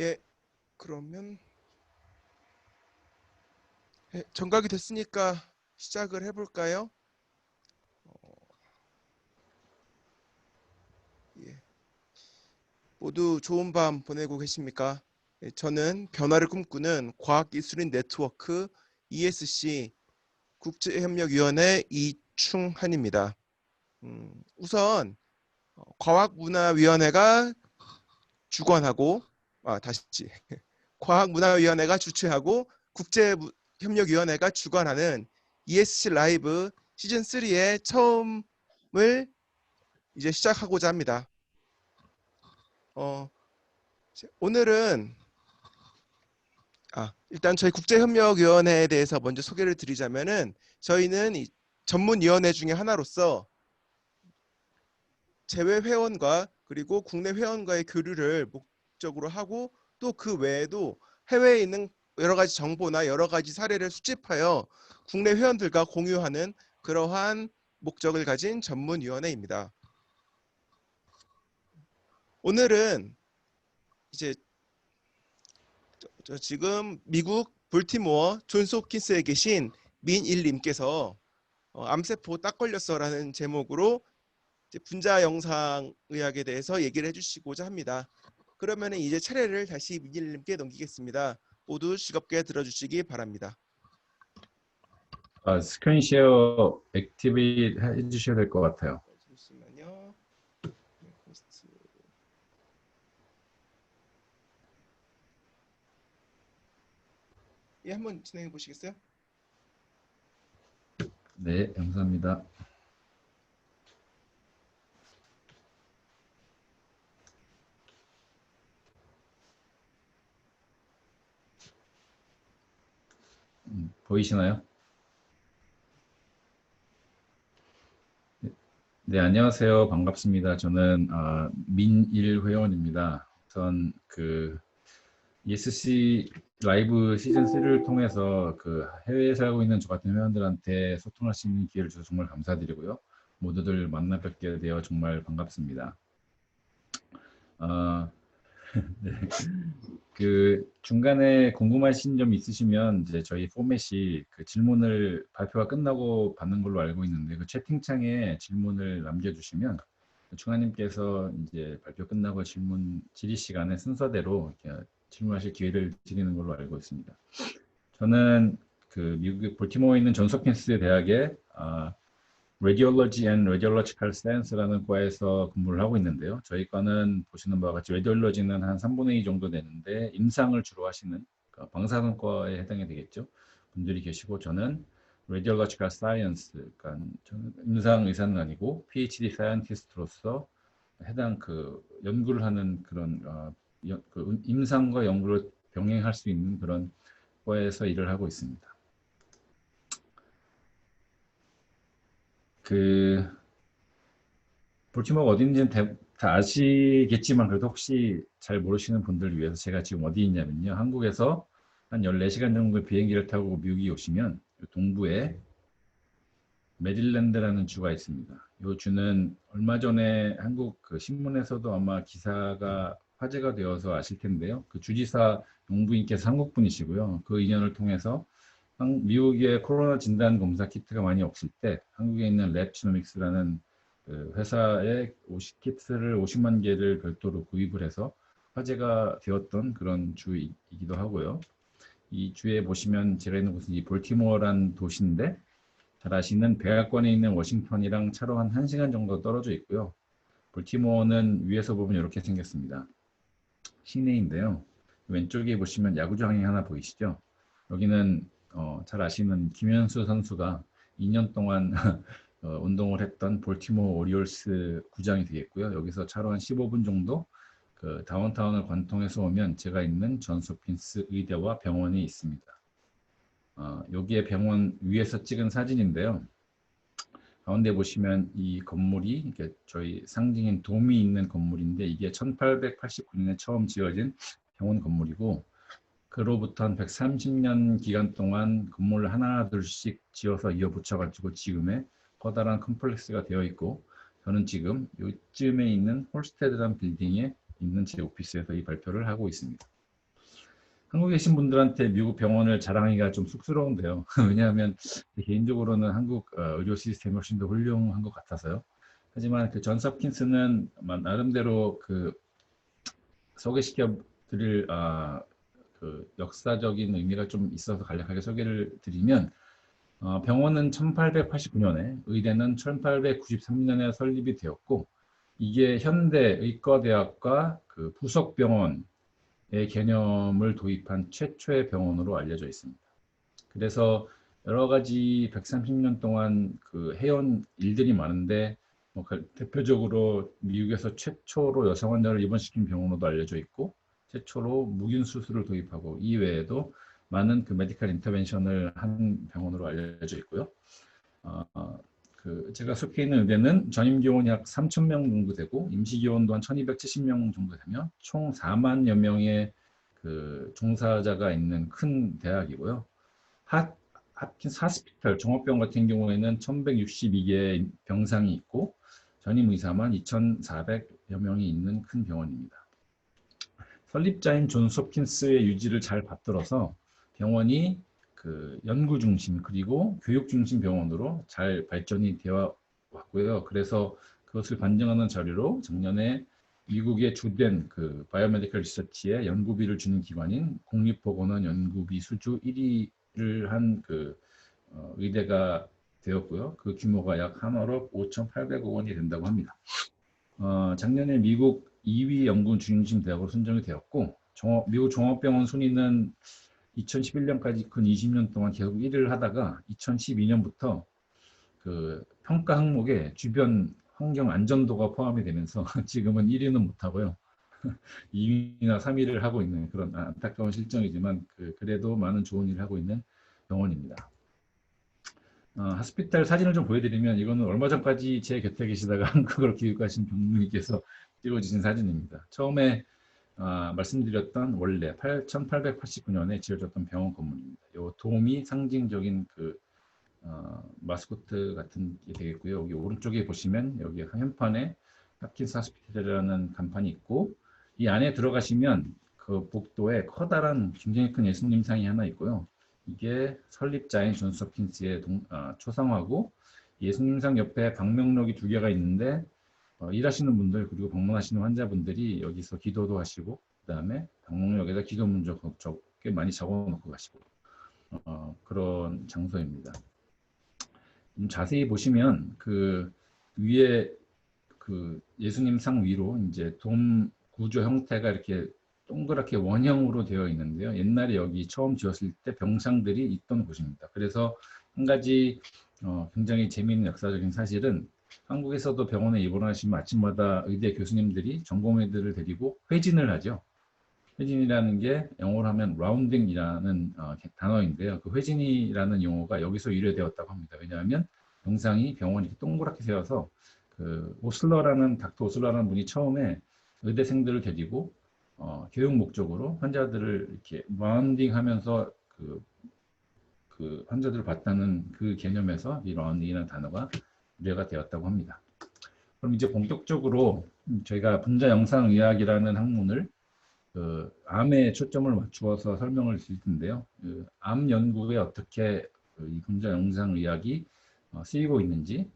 예, 그러면 정각이 됐으니까 시작을 해볼까요? 예, 모두 좋은 밤 보내고 계십니까? 예, 저는 변화를 꿈꾸는 과학기술인 네트워크 ESC 국제협력위원회 이충한입니다. 우선 과학문화위원회가 주관하고 다시 과학문화위원회가 주최하고 국제협력위원회가 주관하는 ESC 라이브 시즌 3의 처음을 이제 시작하고자 합니다. 오늘은 일단 저희 국제협력위원회에 대해서 먼저 소개를 드리자면은 저희는 이 전문위원회 중에 하나로서 제외 회원과 그리고 국내 회원과의 교류를 목적으로 하고 또 그 외에도 해외에 있는 여러 가지 정보나 여러 가지 사례를 수집하여 국내 회원들과 공유하는 그러한 목적을 가진 전문위원회입니다. 오늘은 이제 지금 미국 볼티모어 존스 홉킨스에 계신 민일님께서 암세포 딱 걸렸어라는 제목으로 분자 영상의학에 대해서 얘기를 해주시고자 합니다. 그러면 이제 차례를 다시 민일님께 넘기겠습니다. 모두 즐겁게 들어주시기 바랍니다. 스크린 쉐어 액티베이트 해주셔야 될 것 같아요. 잠시만요. 예, 한번 진행해 보시겠어요? 네, 감사합니다. 보이시나요? 네, 안녕하세요. 반갑습니다. 저는 민일 회원입니다. 우선 ESC 라이브 시즌 3를 통해서 해외에 살고 있는 저 같은 회원들한테 소통할 수 있는 기회를 주셔서 정말 감사드리고요. 모두들 만나 뵙게 되어 정말 반갑습니다. 네. 중간에 궁금하신 점 있으시면 이제 저희 포맷이 질문을 발표가 끝나고 받는 걸로 알고 있는데 채팅창에 질문을 남겨주시면 충하님께서 이제 발표 끝나고 질의 시간에 순서대로 질문하실 기회를 드리는 걸로 알고 있습니다. 저는 미국 볼티모어에 있는 존스 홉킨스 대학의 Radiology and Radiological Science라는 과에서 근무를 하고 있는데요. 저희 과는 보시는 바와 같이 Radiology는 한 3분의 2 정도 되는데 임상을 주로 하시는 방사선과에 해당이 되겠죠. 분들이 계시고 저는 Radiological Science, 그러니까 저는 임상 의사는 아니고 PhD 사이언티스트로서 해당 연구를 하는 그런 임상과 연구를 병행할 수 있는 그런 과에서 일을 하고 있습니다. 볼티모어가 어딘지는 다 아시겠지만 그래도 혹시 잘 모르시는 분들을 위해서 제가 지금 어디 있냐면요. 한국에서 한 14시간 정도 비행기를 타고 미국에 오시면 동부에 메릴랜드라는 주가 있습니다. 이 주는 얼마 전에 한국 신문에서도 아마 기사가 화제가 되어서 아실 텐데요. 주지사 농부인께서 한국 분이시고요. 그 인연을 통해서 미국의 코로나 진단 검사 키트가 많이 없을 때 한국에 있는 랩지노믹스라는 회사의 키트를 50만 개를 별도로 구입을 해서 화제가 되었던 그런 주이기도 하고요. 이 주에 보시면 제가 있는 곳은 이 볼티모어란 도시인데 잘 아시는 백악관에 있는 워싱턴이랑 차로 한 1시간 정도 떨어져 있고요. 볼티모어는 위에서 보면 이렇게 생겼습니다. 시내인데요. 왼쪽에 보시면 야구장이 하나 보이시죠? 여기는 잘 아시는 김현수 선수가 2년 동안 운동을 했던 볼티모어 오리올스 구장이 되겠고요. 여기서 차로 한 15분 정도 다운타운을 관통해서 오면 제가 있는 존스 홉킨스 의대와 병원이 있습니다. 여기에 병원 위에서 찍은 사진인데요. 가운데 보시면 이 건물이 저희 상징인 돔이 있는 건물인데 이게 1889년에 처음 지어진 병원 건물이고 그로부터 한 130년 기간 동안 건물을 하나 둘씩 지어서 이어붙여가지고 지금의 커다란 컴플렉스가 되어 있고 저는 지금 요쯤에 있는 홀스테드라는 빌딩에 있는 제 오피스에서 이 발표를 하고 있습니다. 한국에 계신 분들한테 미국 병원을 자랑하기가 좀 쑥스러운데요. 왜냐하면 개인적으로는 한국 의료 시스템이 훨씬 더 훌륭한 것 같아서요. 하지만 그 존스 홉킨스는 나름대로 그 소개시켜 드릴 그 역사적인 의미가 좀 있어서 간략하게 소개를 드리면, 병원은 1889년에, 의대는 1893년에 설립이 되었고, 이게 현대 의과대학과 그 부속병원의 개념을 도입한 최초의 병원으로 알려져 있습니다. 그래서 여러 가지 130년 동안 그 해온 일들이 많은데, 대표적으로 미국에서 최초로 여성 환자를 입원시킨 병원으로도 알려져 있고, 최초로 무균 수술을 도입하고, 이외에도 많은 그 메디컬 인터벤션을 한 병원으로 알려져 있고요. 제가 속해 있는 의대는 전임 교원이 약 3,000명 정도 되고, 임시 교원도 한 1,270명 정도 되며, 총 4만여 명의 그 종사자가 있는 큰 대학이고요. 핫킨스 하스피털 종합병원 같은 경우에는 1,162개의 병상이 있고, 전임 의사만 2,400여 명이 있는 큰 병원입니다. 설립자인 존스 홉킨스의 유지를 잘 받들어서 병원이 그 연구 중심 그리고 교육 중심 병원으로 잘 발전이 되어 왔고요. 그래서 그것을 반증하는 자료로 작년에 미국의 주된 그 바이오메디컬 리서치에 연구비를 주는 기관인 국립보건원 연구비 수주 1위를 한 그 의대가 되었고요. 그 규모가 약 1억 5,800억 원이 된다고 합니다. 작년에 미국 2위 연구 중심 대학으로 선정이 되었고, 미국 종합병원 순위는 2011년까지 근 20년 동안 계속 1위를 하다가 2012년부터 그 평가 항목에 주변 환경 안전도가 포함이 되면서 지금은 1위는 못하고요. 2위나 3위를 하고 있는 그런 안타까운 실정이지만 그래도 많은 좋은 일을 하고 있는 병원입니다. 하스피탈 사진을 좀 보여드리면, 이거는 얼마 전까지 제 곁에 계시다가 한국으로 귀국하신 병님께서 찍어주신 사진입니다. 처음에 말씀드렸던 원래 1889년에 지어졌던 병원 건물입니다. 이 돔이 상징적인 그 마스코트 같은 게 되겠고요. 여기 오른쪽에 보시면 여기 현판에 홉킨스 하스피탈이라는 간판이 있고, 이 안에 들어가시면 그 복도에 커다란 굉장히 큰 예수님상이 하나 있고요. 이게 설립자인 존스 홉킨스의 초상화고, 예수님상 옆에 방명록이 2개가 있는데, 일하시는 분들 그리고 방문하시는 환자분들이 여기서 기도도 하시고, 그 다음에 방문록에다 기도 문자 꽤 많이 적어놓고 가시고, 그런 장소입니다. 자세히 보시면 그 위에 그 예수님 상 위로 이제 돔 구조 형태가 이렇게 동그랗게 원형으로 되어 있는데요. 옛날에 여기 처음 지었을 때 병상들이 있던 곳입니다. 그래서 한 가지 굉장히 재미있는 역사적인 사실은, 한국에서도 병원에 입원하시면 아침마다 의대 교수님들이 전공의들을 데리고 회진을 하죠. 회진이라는 게 영어로 하면 라운딩이라는 단어인데요. 그 회진이라는 용어가 여기서 유래되었다고 합니다. 왜냐하면 병상이 병원이 동그랗게 세워서 그 닥터 오슬러라는 분이 처음에 의대생들을 데리고 교육 목적으로 환자들을 이렇게 라운딩하면서 그 환자들을 봤다는 그 개념에서 이 라운딩이라는 단어가 유래가 되었다고 합니다. 그럼 이제 본격적으로 저희가 분자 영상의학이라는 학문을 암에 초점을 맞추어서 설명을 드릴 텐데요. 암 연구에 어떻게 이 분자 영상의학이 쓰이고 있는지,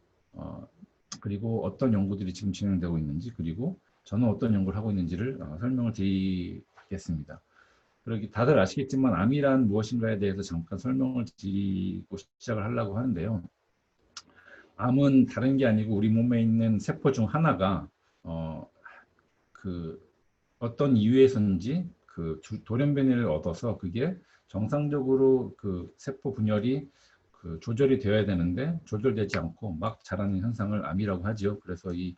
그리고 어떤 연구들이 지금 진행되고 있는지, 그리고 저는 어떤 연구를 하고 있는지를 설명을 드리겠습니다. 그러기 다들 아시겠지만 암이란 무엇인가에 대해서 잠깐 설명을 드리고 시작을 하려고 하는데요. 암은 다른 게 아니고 우리 몸에 있는 세포 중 하나가 어떤 이유에서인지 그 돌연변이를 얻어서 그게 정상적으로 그 세포 분열이 조절이 되어야 되는데 조절되지 않고 막 자라는 현상을 암이라고 하죠. 그래서 이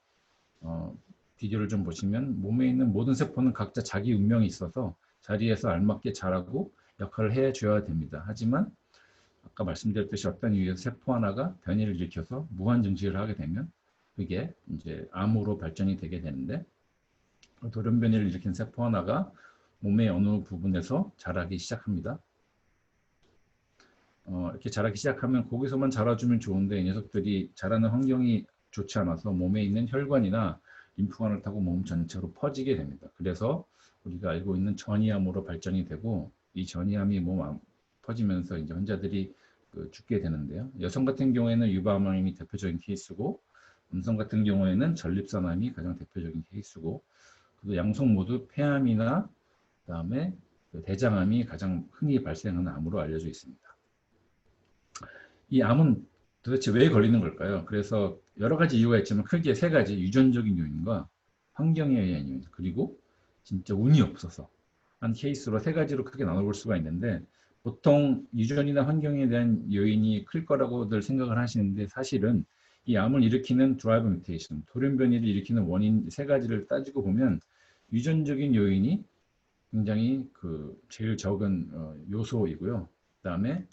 비디오를 좀 보시면 몸에 있는 모든 세포는 각자 자기 운명이 있어서 자리에서 알맞게 자라고 역할을 해줘야 됩니다. 하지만 아까 말씀드렸듯이 어떤 이유에서 세포 하나가 변이를 일으켜서 무한 증식을 하게 되면 그게 이제 암으로 발전이 되게 되는데, 돌연변이를 일으킨 세포 하나가 몸의 어느 부분에서 자라기 시작합니다. 이렇게 자라기 시작하면 거기서만 자라주면 좋은데, 이 녀석들이 자라는 환경이 좋지 않아서 몸에 있는 혈관이나 림프관을 타고 몸 전체로 퍼지게 됩니다. 그래서 우리가 알고 있는 전이암으로 발전이 되고, 이 전이암이 퍼지면서 이제 환자들이 죽게 되는데요. 여성 같은 경우에는 유방암이 대표적인 케이스고, 남성 같은 경우에는 전립선암이 가장 대표적인 케이스고, 그리고 양성 모두 폐암이나 그다음에 대장암이 가장 흔히 발생하는 암으로 알려져 있습니다. 이 암은 도대체 왜 걸리는 걸까요? 그래서 여러 가지 이유가 있지만 크게 세 가지: 유전적인 요인과 환경에 의한 요인, 그리고 진짜 운이 없어서 한 케이스로 세 가지로 크게 나눠볼 수가 있는데, 보통 유전이나 환경에 대한 요인이 클 거라고들 생각을 하시는데, 사실은 이 암을 일으키는 드라이브 뮤테이션, 돌연변이를 일으키는 원인 세 가지를 따지고 보면 유전적인 요인이 굉장히 제일 적은 요소이고요. 그다음에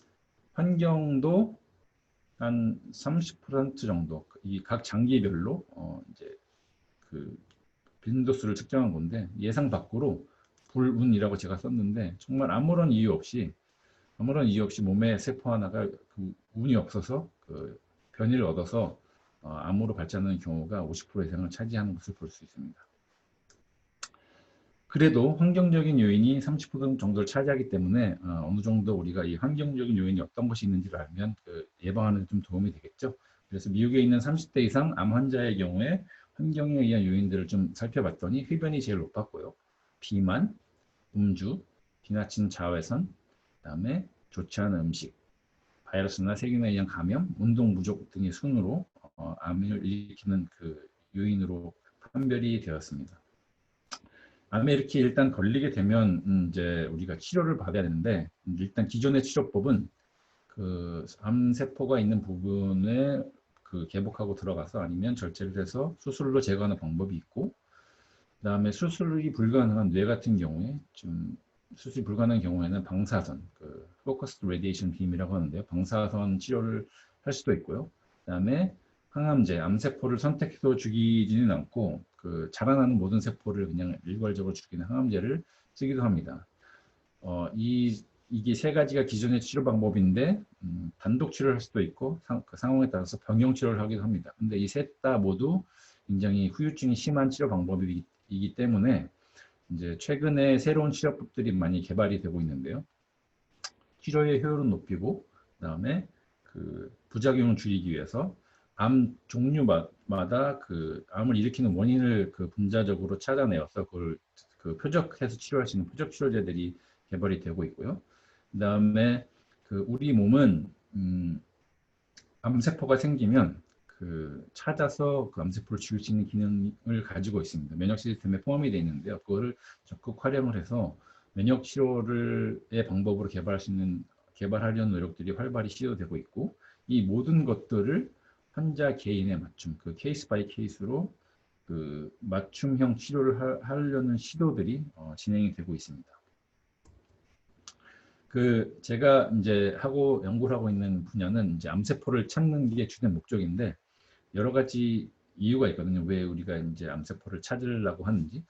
환경도 한 30% 정도, 이 각 장기별로 이제 빈도수를 측정한 건데, 예상 밖으로 불운이라고 제가 썼는데, 정말 아무런 이유 없이 몸의 세포 하나가 운이 없어서 변이를 얻어서 암으로 발전하는 경우가 50% 이상을 차지하는 것을 볼 수 있습니다. 그래도 환경적인 요인이 30% 정도를 차지하기 때문에 어느 정도 우리가 이 환경적인 요인이 어떤 것이 있는지를 알면 예방하는 데 좀 도움이 되겠죠. 그래서 미국에 있는 30대 이상 암 환자의 경우에 환경에 의한 요인들을 좀 살펴봤더니 흡연이 제일 높았고요. 비만, 음주, 지나친 자외선, 그다음에 좋지 않은 음식, 바이러스나 세균에 의한 감염, 운동 부족 등의 순으로 암을 일으키는 요인으로 판별이 되었습니다. 암에 이렇게 일단 걸리게 되면 이제 우리가 치료를 받아야 되는데, 일단 기존의 치료법은 암 세포가 있는 부분에 개복하고 들어가서 아니면 절제를 해서 수술로 제거하는 방법이 있고, 그다음에 수술이 불가능한 뇌 같은 경우에 수술이 불가능한 경우에는 방사선, 포커스드 레디에이션 빔이라고 하는데요. 방사선 치료를 할 수도 있고요. 그다음에 항암제, 암세포를 선택해서 죽이지는 않고 자라나는 모든 세포를 그냥 일괄적으로 죽이는 항암제를 쓰기도 합니다. 이게 세 가지가 기존의 치료 방법인데, 단독 치료를 할 수도 있고 상황에 따라서 병용 치료를 하기도 합니다. 근데 이 셋 다 모두 굉장히 후유증이 심한 치료 방법이기 때문에 이제 최근에 새로운 치료법들이 많이 개발이 되고 있는데요. 치료의 효율은 높이고, 그다음에 부작용을 줄이기 위해서 암 종류마다 암을 일으키는 원인을 분자적으로 찾아내어서 그걸 표적해서 치료할 수 있는 표적 치료제들이 개발이 되고 있고요. 그다음에 우리 몸은 암세포가 생기면 찾아서 암세포를 죽일 수 있는 기능을 가지고 있습니다. 면역 시스템에 포함이 되어 있는데요. 그거를 적극 활용을 해서 면역 치료의 방법으로 개발하려는 노력들이 활발히 시도되고 있고, 이 모든 것들을 환자 개인에 맞춤, 케이스 바이 케이스로 맞춤형 치료를 하려는 시도들이 진행이 되고 있습니다. 제가 이제 연구를 하고 있는 분야는 이제 암세포를 찾는 게 주된 목적인데, 여러 가지 이유가 있거든요. 왜 우리가 이제 암세포를 찾으려고 하는지.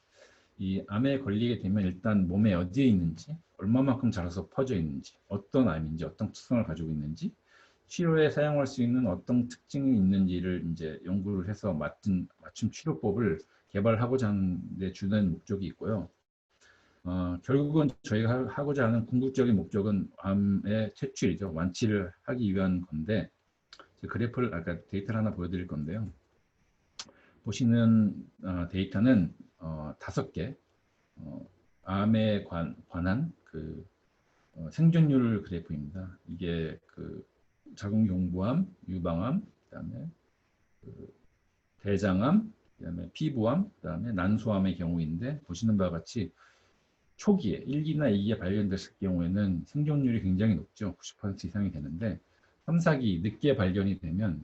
이 암에 걸리게 되면 일단 몸에 어디에 있는지, 얼마만큼 자라서 퍼져 있는지, 어떤 암인지, 어떤 특성을 가지고 있는지, 치료에 사용할 수 있는 어떤 특징이 있는지를 이제 연구를 해서 맞춤 치료법을 개발하고자 하는 데 주된 목적이 있고요. 결국은 저희가 하고자 하는 궁극적인 목적은 암의 퇴치이죠. 완치를 하기 위한 건데, 그래프를 아까 데이터를 하나 보여드릴 건데요. 보시는 데이터는 5개 암에 관한 생존율 그래프입니다. 이게 자궁경부암, 유방암, 그다음에 대장암, 그다음에 피부암, 그다음에 난소암의 경우인데, 보시는 바와 같이 초기에 1기나 2기에 발견됐을 경우에는 생존율이 굉장히 높죠. 90% 이상이 되는데 3, 4기 늦게 발견이 되면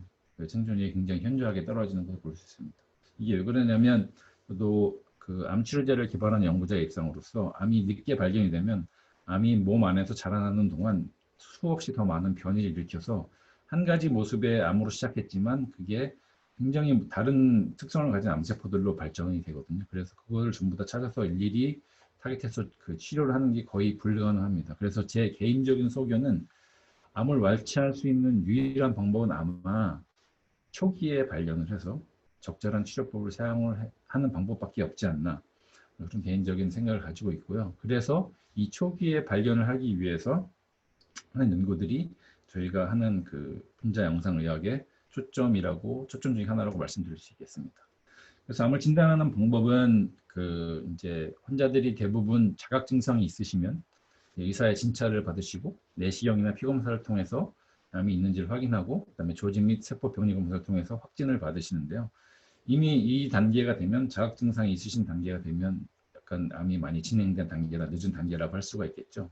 생존율이 굉장히 현저하게 떨어지는 것을 볼 수 있습니다. 이게 왜 그러냐면, 저도 암 치료제를 개발하는 연구자의 입장으로서 암이 늦게 발견이 되면 암이 몸 안에서 자라나는 동안 수없이 더 많은 변이를 일으켜서 한 가지 모습의 암으로 시작했지만 그게 굉장히 다른 특성을 가진 암세포들로 발전이 되거든요. 그래서 그거를 전부 다 찾아서 일일이 타겟해서 치료를 하는 게 거의 불가능합니다. 그래서 제 개인적인 소견은 암을 완치할 수 있는 유일한 방법은 아마 초기에 발견을 해서 적절한 치료법을 사용을 하는 방법밖에 없지 않나. 그런 개인적인 생각을 가지고 있고요. 그래서 이 초기에 발견을 하기 위해서 하는 연구들이 저희가 하는 그 분자 영상의학의 초점 중에 하나라고 말씀드릴 수 있겠습니다. 그래서 암을 진단하는 방법은 그 이제 환자들이 대부분 자각 증상이 있으시면 의사의 진찰을 받으시고 내시경이나 피검사를 통해서 암이 있는지를 확인하고 그다음에 조직 및 세포 병리 검사를 통해서 확진을 받으시는데요. 이미 이 단계가 되면 자각 증상이 있으신 단계가 되면 약간 암이 많이 진행된 단계라 늦은 단계라고 할 수가 있겠죠.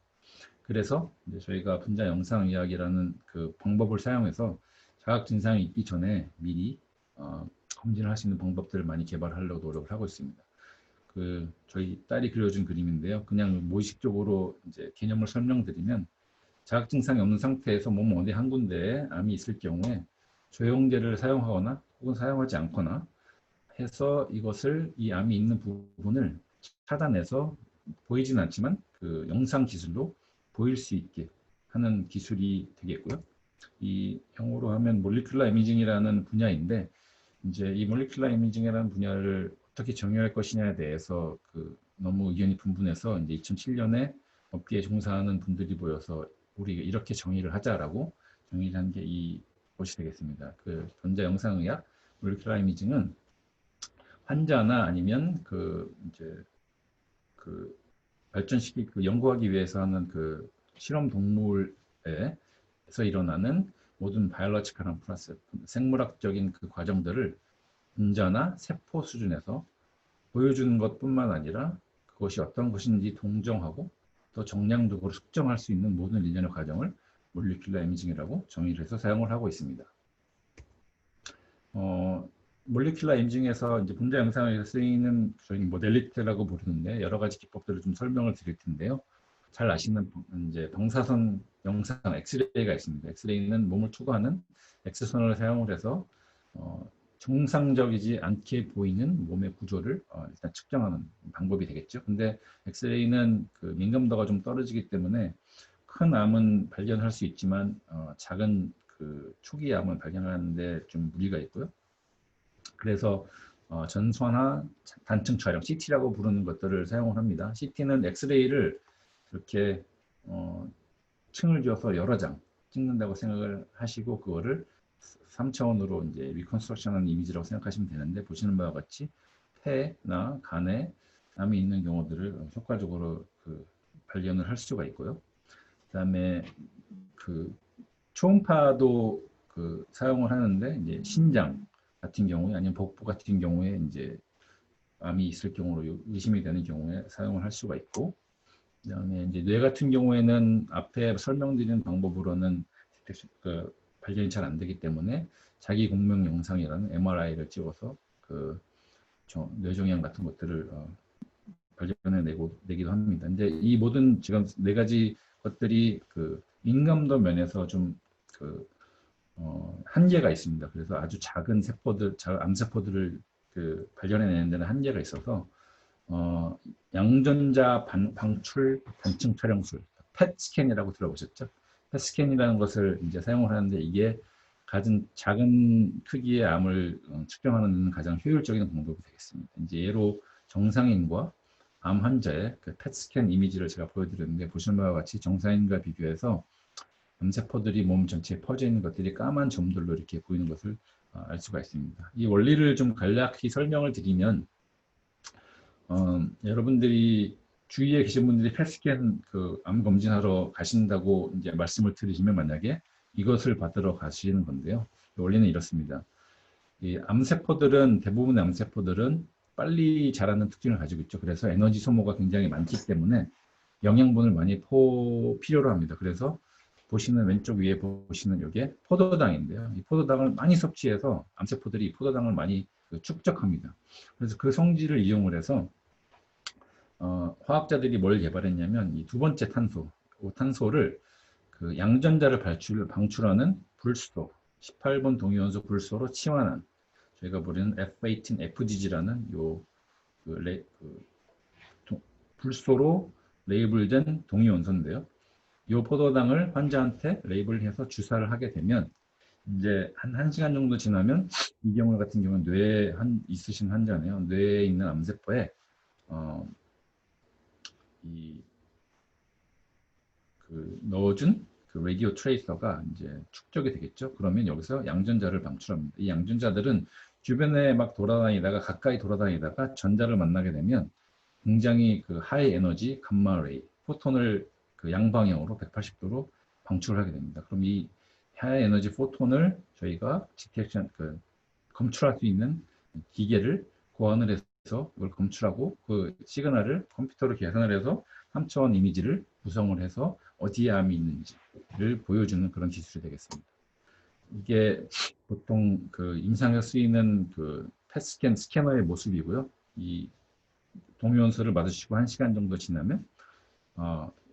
그래서 이제 저희가 분자 영상의학이라는 그 방법을 사용해서 자각 증상이 있기 전에 미리 검진을 할 수 있는 방법들을 많이 개발하려고 노력을 하고 있습니다. 그 저희 딸이 그려준 그림인데요. 그냥 무의식적으로 이제 개념을 설명드리면 자각 증상이 없는 상태에서 몸 어디 한 군데에 암이 있을 경우에 조영제를 사용하거나 혹은 사용하지 않거나 해서 이것을 이 암이 있는 부분을 차단해서 보이진 않지만 그 영상 기술로 보일 수 있게 하는 기술이 되겠고요. 이 영어로 하면 몰리큘러 이미징이라는 분야인데 이제 이 몰리큘러 이미징이라는 분야를 어떻게 정의할 것이냐에 대해서 그 너무 의견이 분분해서 이제 2007년에 업계에 종사하는 분들이 모여서 우리가 이렇게 정의를 하자라고 정의를 한 게 이것이 되겠습니다. 그 전자 영상의학 몰리큘러 이미징은 환자나 아니면 그 이제 그 발전시키 그 연구하기 위해서 하는 그 실험 동물에서 일어나는 모든 바이올로지컬한 프로세스, 생물학적인 그 과정들을 분자나 세포 수준에서 보여주는 것뿐만 아니라 그것이 어떤 것인지 동정하고 또 정량적으로 측정할 수 있는 모든 일련의 과정을 몰리큘러 이미징이라고 정의를 해서 사용을 하고 있습니다. 몰리큘러 이미징에서 이제 분자 영상에서 쓰이는 저희 모델리티라고 부르는데 여러 가지 기법들을 좀 설명을 드릴 텐데요. 잘 아시는 이제 방사선 영상 엑스레이가 있습니다. 엑스레이는 몸을 투과하는 엑스선을 사용을 해서 정상적이지 않게 보이는 몸의 구조를 일단 측정하는 방법이 되겠죠. 근데 엑스레이는 그 민감도가 좀 떨어지기 때문에 큰 암은 발견할 수 있지만 작은 그 초기 암을 발견하는데 좀 무리가 있고요. 그래서 전선화 단층 촬영 CT라고 부르는 것들을 사용을 합니다. CT는 엑스레이를 이렇게 층을 지어서 여러 장 찍는다고 생각을 하시고 그거를 3차원으로 이제 리컨스트럭션하는 이미지라고 생각하시면 되는데 보시는 바와 같이 폐나 간에 암이 있는 경우들을 효과적으로 그 발견을 할 수가 있고요. 그다음에 그 초음파도 그 사용을 하는데 이제 신장 같은 경우에 아니면 복부 같은 경우에 이제 암이 있을 경우로 의심이 되는 경우에 사용을 할 수가 있고 그다음에 이제 뇌 같은 경우에는 앞에 설명드린 방법으로는 그 발견이 잘 안 되기 때문에 자기 공명 영상이라는 MRI를 찍어서 그 뇌종양 같은 것들을 발견해 내기도 합니다. 근데 이 모든 지금 네 가지 것들이 그 민감도 면에서 좀 그 한계가 있습니다. 그래서 아주 작은 세포들, 암세포들을 그 발견해내는 데는 한계가 있어서 양전자 방출 단층 촬영술, 펫 스캔이라고 들어보셨죠? 펫 스캔이라는 것을 이제 사용을 하는데 이게 가장 작은 크기의 암을 측정하는 가장 효율적인 방법이 되겠습니다. 이제 예로 정상인과 암 환자의 그 펫 스캔 이미지를 제가 보여드렸는데 보시는 바와 같이 정상인과 비교해서 암세포들이 몸 전체에 퍼져 있는 것들이 까만 점들로 이렇게 보이는 것을 알 수가 있습니다. 이 원리를 좀 간략히 설명을 드리면 여러분들이 주위에 계신 분들이 펫스캔 그 암 검진하러 가신다고 이제 말씀을 드리시면 만약에 이것을 받으러 가시는 건데요. 원리는 이렇습니다. 이 암세포들은 대부분의 암세포들은 빨리 자라는 특징을 가지고 있죠. 그래서 에너지 소모가 굉장히 많기 때문에 영양분을 많이 필요로 합니다. 그래서 보시는 왼쪽 위에 보시는 이게 포도당인데요. 이 포도당을 많이 섭취해서 암세포들이 이 포도당을 많이 축적합니다. 그래서 그 성질을 이용을 해서 화학자들이 뭘 개발했냐면 이 두 번째 탄소, 탄소를 그 양전자를 방출하는 불소, 18번 동위원소 불소로 치환한 저희가 부르는 F18FGG라는 불소로 레이블된 동위원소인데요. 이 포도당을 환자한테 레이블해서 주사를 하게 되면 이제 한 1시간 정도 지나면 이 경우 같은 경우는 뇌에 있으신 환자네요. 뇌에 있는 암세포에 이 넣어준 그 라디오 트레이서가 이제 축적이 되겠죠. 그러면 여기서 양전자를 방출합니다. 이 양전자들은 주변에 막 돌아다니다가 가까이 돌아다니다가 전자를 만나게 되면 굉장히 그 하이 에너지 감마 레이 포톤을 그 양방향으로 180도로 방출하게 됩니다. 그럼 이 하이 에너지 포톤을 저희가 디텍션 검출할 수 있는 기계를 고안을 해서 그걸 검출하고 그 시그널을 컴퓨터로 계산을 해서 3차원 이미지를 구성을 해서 어디에 암이 있는지를 보여주는 그런 기술이 되겠습니다. 이게 보통 그 임상에 쓰이는 그 펫스캔 스캐너의 모습이고요. 이 동위원소를 맞으시고 1시간 정도 지나면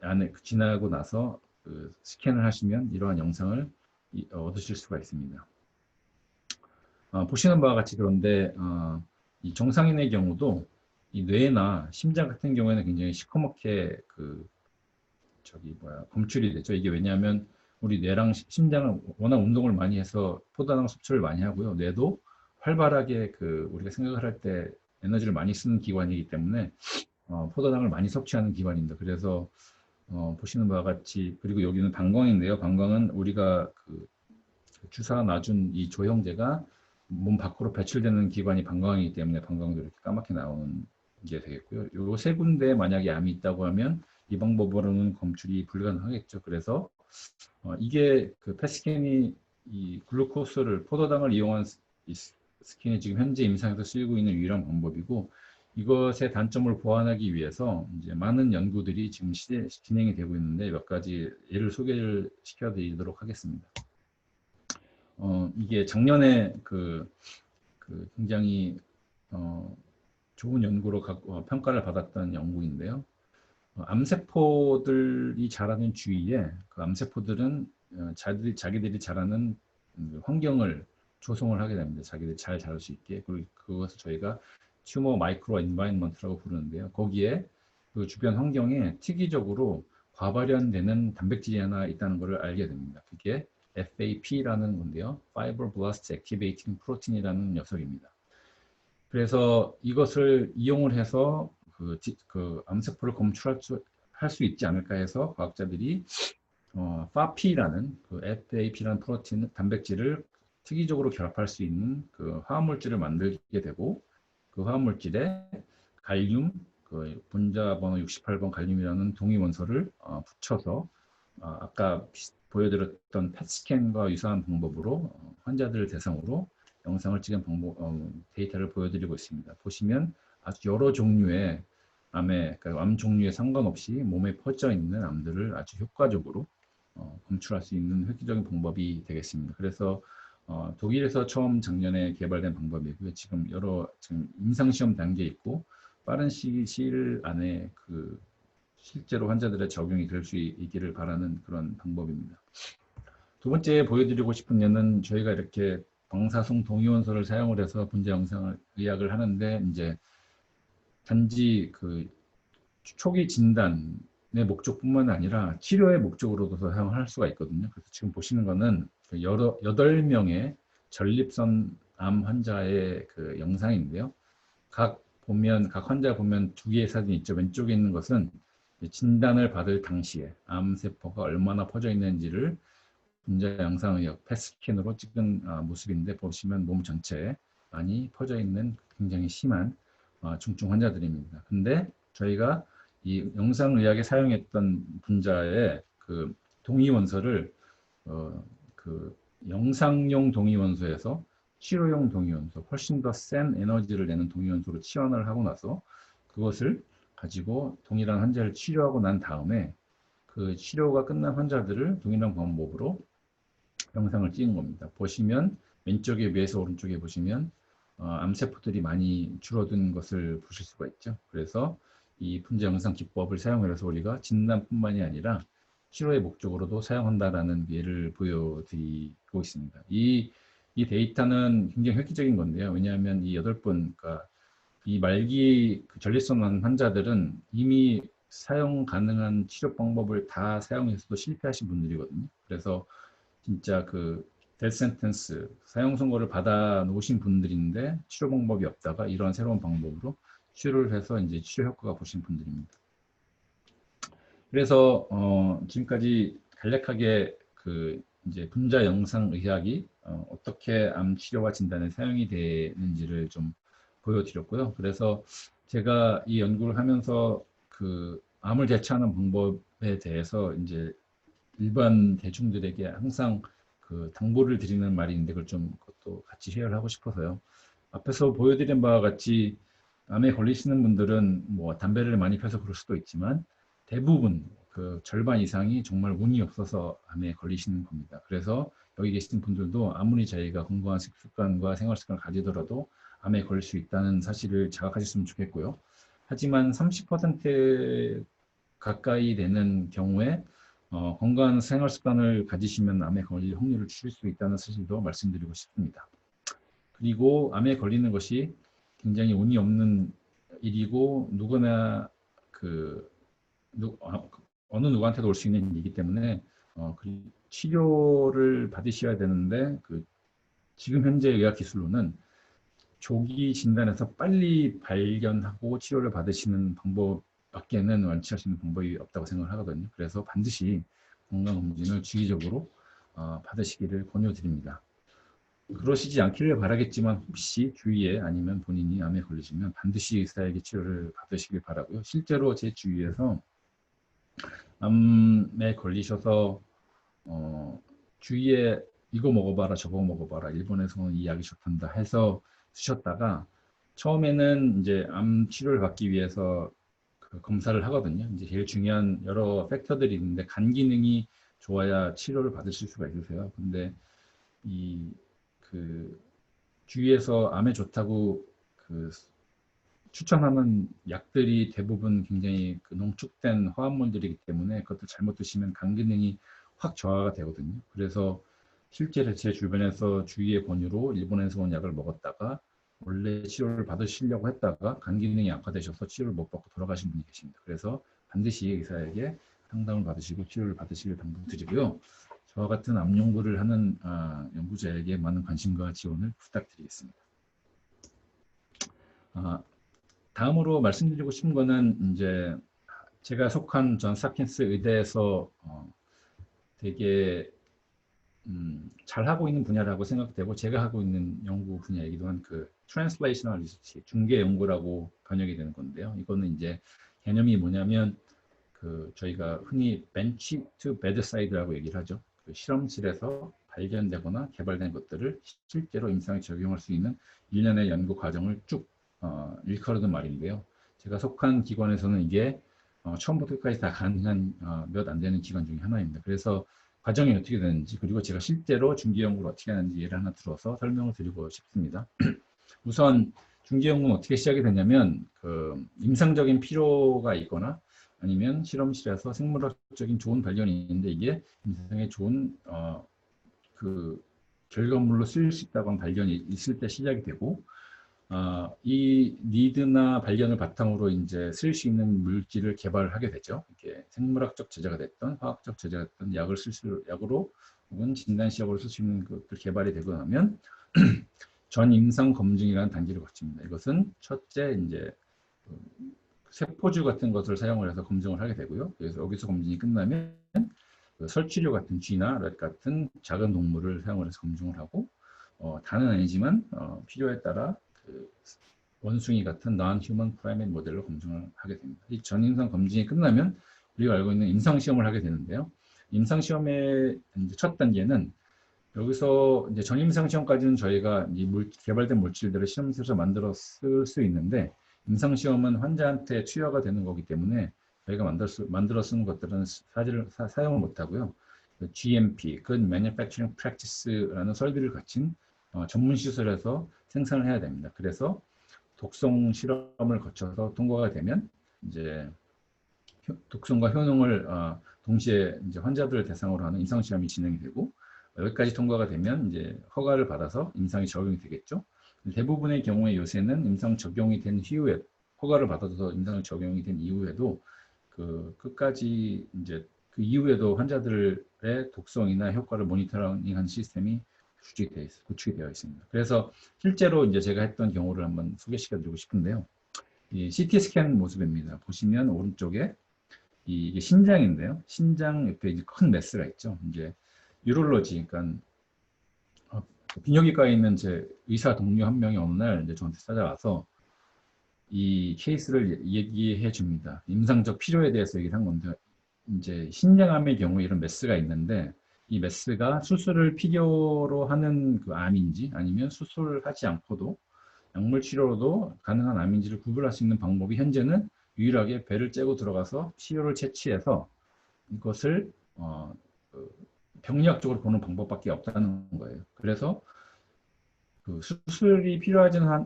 안에 지나고 나서 그 스캔을 하시면 이러한 영상을 얻으실 수가 있습니다. 보시는 바와 같이 그런데 이 정상인의 경우도 이 뇌나 심장 같은 경우에는 굉장히 시커멓게 검출이 되죠. 이게 왜냐하면 우리 뇌랑 심장은 워낙 운동을 많이 해서 포도당 섭취를 많이 하고요. 뇌도 활발하게 우리가 생각을 할 때 에너지를 많이 쓰는 기관이기 때문에 포도당을 많이 섭취하는 기관입니다. 그래서 보시는 바와 같이 그리고 여기는 방광인데요. 방광은 우리가 주사 놔준 이 조형제가 몸 밖으로 배출되는 기관이 방광이기 때문에 방광도 이렇게 까맣게 나오는 게 되겠고요. 요 세 군데에 만약에 암이 있다고 하면 이 방법으로는 검출이 불가능하겠죠. 그래서 이게 펫스캔이 이 글루코스를 포도당을 이용한 이 스캔이 지금 현재 임상에서 쓰이고 있는 유일한 방법이고 이것의 단점을 보완하기 위해서 이제 많은 연구들이 지금 진행이 되고 있는데 몇 가지 예를 소개를 시켜드리도록 하겠습니다. 이게 작년에 굉장히 좋은 연구로 평가를 받았던 연구인데요. 암세포들이 자라는 주위에 그 암세포들은 자기들이 자라는 환경을 조성을 하게 됩니다. 자기들이 잘 자랄 수 있게. 그리고 그것을 저희가 튜머 마이크로 인바이먼트라고 부르는데요. 거기에 그 주변 환경에 특이적으로 과발현되는 단백질이 하나 있다는 것을 알게 됩니다. 그게 FAP라는 건데요. Fibroblast Activating Protein이라는 녀석입니다. 그래서 이것을 이용을 해서 암세포를 검출할 수 있지 않을까 해서 과학자들이 FAP라는 FAP라는 프로틴 단백질을 특이적으로 결합할 수 있는 화합물질을 만들게 되고 그 화합물질에 갈륨 분자 번호 68번 갈륨이라는 동위 원소를 붙여서 아까 보여드렸던 펫스캔과 유사한 방법으로 환자들을 대상으로 영상을 찍은 데이터를 보여드리고 있습니다. 보시면 아주 여러 종류의 암 종류에 상관없이 몸에 퍼져 있는 암들을 아주 효과적으로 검출할 수 있는 획기적인 방법이 되겠습니다. 그래서 독일에서 처음 작년에 개발된 방법이고요. 지금 임상시험 단계에 있고 빠른 시일 안에 실제로 환자들의 적용이 될 수 있기를 바라는 그런 방법입니다. 두 번째 보여드리고 싶은 예는 저희가 이렇게 방사성 동위원소를 사용을 해서 분자 영상을 의학을 하는데 이제 단지 초기 진단의 목적뿐만 아니라 치료의 목적으로도 사용할 수가 있거든요. 그래서 지금 보시는 거는 8명의 전립선 암 환자의 영상인데요. 각 환자 보면 두 개의 사진이 있죠. 왼쪽에 있는 것은 진단을 받을 당시에 암세포가 얼마나 퍼져 있는지를 분자 영상의학 펫스캔으로 찍은 모습인데 보시면 몸 전체에 많이 퍼져 있는 굉장히 심한 중증 환자들입니다. 근데 저희가 이 영상의학에 사용했던 분자의 동위원소를 영상용 동위원소에서 치료용 동위원소, 훨씬 더 센 에너지를 내는 동위원소로 치환을 하고 나서 그것을 가지고 동일한 환자를 치료하고 난 다음에 그 치료가 끝난 환자들을 동일한 방법으로 영상을 찍은 겁니다. 보시면 왼쪽에 비해서 오른쪽에 보시면 암세포들이 많이 줄어든 것을 보실 수가 있죠. 그래서 이 분자 영상 기법을 사용해서 우리가 진단뿐만이 아니라 치료의 목적으로도 사용한다라는 예를 보여드리고 있습니다. 이 데이터는 굉장히 획기적인 건데요. 왜냐하면 이 8분, 그러니까 이 말기 전립선 환자들은 이미 사용 가능한 치료 방법을 다 사용해서도 실패하신 분들이거든요. 그래서 진짜 데스 센텐스, 사형 선고를 받아 놓으신 분들인데 치료 방법이 없다가 이런 새로운 방법으로 치료를 해서 이제 치료 효과가 보신 분들입니다. 그래서 지금까지 간략하게 그 이제 분자 영상 의학이 어떻게 암 치료와 진단에 사용이 되는지를 좀 보여드렸고요. 그래서 제가 이 연구를 하면서 그 암을 대처하는 방법에 대해서 이제 일반 대중들에게 항상 그 당부를 드리는 말이 있는데 그걸 좀 그것도 같이 쉐어를 하고 싶어서요. 앞에서 보여드린 바와 같이 암에 걸리시는 분들은 뭐 담배를 많이 펴서 그럴 수도 있지만 대부분 그 절반 이상이 정말 운이 없어서 암에 걸리시는 겁니다. 그래서 여기 계신 분들도 아무리 저희가 건강한 식습관과 생활 습관을 가지더라도 암에 걸릴 수 있다는 사실을 자각하셨으면 좋겠고요. 하지만 30% 가까이 되는 경우에 건강한 생활 습관을 가지시면 암에 걸릴 확률을 줄일 수 있다는 사실도 말씀드리고 싶습니다. 그리고 암에 걸리는 것이 굉장히 운이 없는 일이고 누구나 어느 누구한테도 올 수 있는 일이기 때문에 그 치료를 받으셔야 되는데 지금 현재 의학 기술로는 조기 진단에서 빨리 발견하고 치료를 받으시는 방법밖에는 완치할 수 있는 방법이 없다고 생각을 하거든요. 그래서 반드시 건강검진을 주기적으로 받으시기를 권유드립니다. 그러시지 않기를 바라겠지만 혹시 주위에 아니면 본인이 암에 걸리시면 반드시 의사에게 치료를 받으시길 바라고요. 실제로 제 주위에서 암에 걸리셔서 주위에 이거 먹어봐라 저거 먹어봐라 일본에서는 이 약이 좋단다 해서 쓰셨다가 처음에는 이제 암 치료를 받기 위해서 그 검사를 하거든요. 이제 제일 중요한 여러 팩터들이 있는데 간 기능이 좋아야 치료를 받으실 수가 있으세요. 근데 주위에서 암에 좋다고 추천하는 약들이 대부분 굉장히 농축된 화합물들이기 때문에 그것도 잘못 드시면 간 기능이 확 저하가 되거든요. 그래서 실제로 제 주변에서 주위의 권유로 일본에서 온 약을 먹었다가 원래 치료를 받으시려고 했다가 간 기능이 악화되셔서 치료를 못 받고 돌아가신 분이 계십니다. 그래서 반드시 의사에게 상담을 받으시고 치료를 받으시길 당부드리고요. 저와 같은 암 연구를 하는 연구자에게 많은 관심과 지원을 부탁드리겠습니다. 다음으로 말씀드리고 싶은 거는 이제 제가 속한 존스 홉킨스 의대에서 되게 잘 하고 있는 분야라고 생각되고 제가 하고 있는 연구 분야이기도 한 트랜슬레이셔널 리서치, 중개 연구라고 번역이 되는 건데요. 이거는 이제 개념이 뭐냐면 저희가 흔히 벤치 투 베드사이드라고 얘기를 하죠. 실험실에서 발견되거나 개발된 것들을 실제로 임상에 적용할 수 있는 일련의 연구 과정을 쭉 일컬어둔 말인데요. 제가 속한 기관에서는 이게 처음부터 끝까지 다 가능한 몇 안 되는 기관 중에 하나입니다. 그래서 과정이 어떻게 되는지 그리고 제가 실제로 중기 연구를 어떻게 하는지 예를 하나 들어서 설명을 드리고 싶습니다. 우선 중기 연구는 어떻게 시작이 되냐면 임상적인 필요가 있거나 아니면 실험실에서 생물학적인 좋은 발견이 있는데 이게 임상에 좋은 결과물로 쓰일 수 있다고 하는 발견이 있을 때 시작이 되고 이 니드나 발견을 바탕으로 이제 쓸 수 있는 물질을 개발하게 되죠. 이게 생물학적 제재가 됐던 화학적 제재가 됐던 약으로 혹은 진단시약으로 쓸 수 있는 것들 개발이 되고 나면 전 임상 검증이라는 단계를 거칩니다. 이것은 첫째 이제 세포주 같은 것을 사용을 해서 검증을 하게 되고요. 그래서 여기서 검증이 끝나면 설치류 같은 쥐나 렛 같은 작은 동물을 사용을 해서 검증을 하고 다는 아니지만 필요에 따라 원숭이 같은 non-human primate 모델로 검증을 하게 됩니다. 이 전임상 검증이 끝나면 우리가 알고 있는 임상시험을 하게 되는데요. 임상시험의 첫 단계는 여기서 이제 전임상시험까지는 저희가 개발된 물질들을 실험실에서 만들어 쓸 수 있는데 임상시험은 환자한테 투여가 되는 거기 때문에 저희가 만들어 쓰는 것들은 사용을 못하고요. GMP, Good Manufacturing Practice라는 설비를 갖춘 전문 시설에서 생산을 해야 됩니다. 그래서 독성 실험을 거쳐서 통과가 되면 이제 독성과 효능을 동시에 이제 환자들을 대상으로 하는 임상 시험이 진행이 되고 여기까지 통과가 되면 이제 허가를 받아서 임상이 적용이 되겠죠. 대부분의 경우에 요새는 임상 적용이 된 이후에 허가를 받아서 임상 적용이 된 이후에도 끝까지 이제 그 이후에도 환자들의 독성이나 효과를 모니터링하는 시스템이 구축이 되어 있습니다. 그래서 실제로 이제 제가 했던 경우를 한번 소개시켜드리고 싶은데요. 이 CT 스캔 모습입니다. 보시면 오른쪽에 이게 신장인데요. 신장 옆에 이제 큰 메스가 있죠. 이제 유롤로지, 그러니까 비뇨기과에 있는 제 의사 동료 한 명이 어느 날 이제 저한테 찾아와서 이 케이스를 얘기해 줍니다. 임상적 필요에 대해서 얘기를 한 건데, 이제 신장암의 경우에 이런 메스가 있는데, 이 메스가 수술을 필요로 하는 그 암인지 아니면 수술하지 않고도 약물 치료로도 가능한 암인지를 구분할 수 있는 방법이 현재는 유일하게 배를 째고 들어가서 치료를 채취해서 이것을 병리학적으로 보는 방법밖에 없다는 거예요. 그래서 그 수술이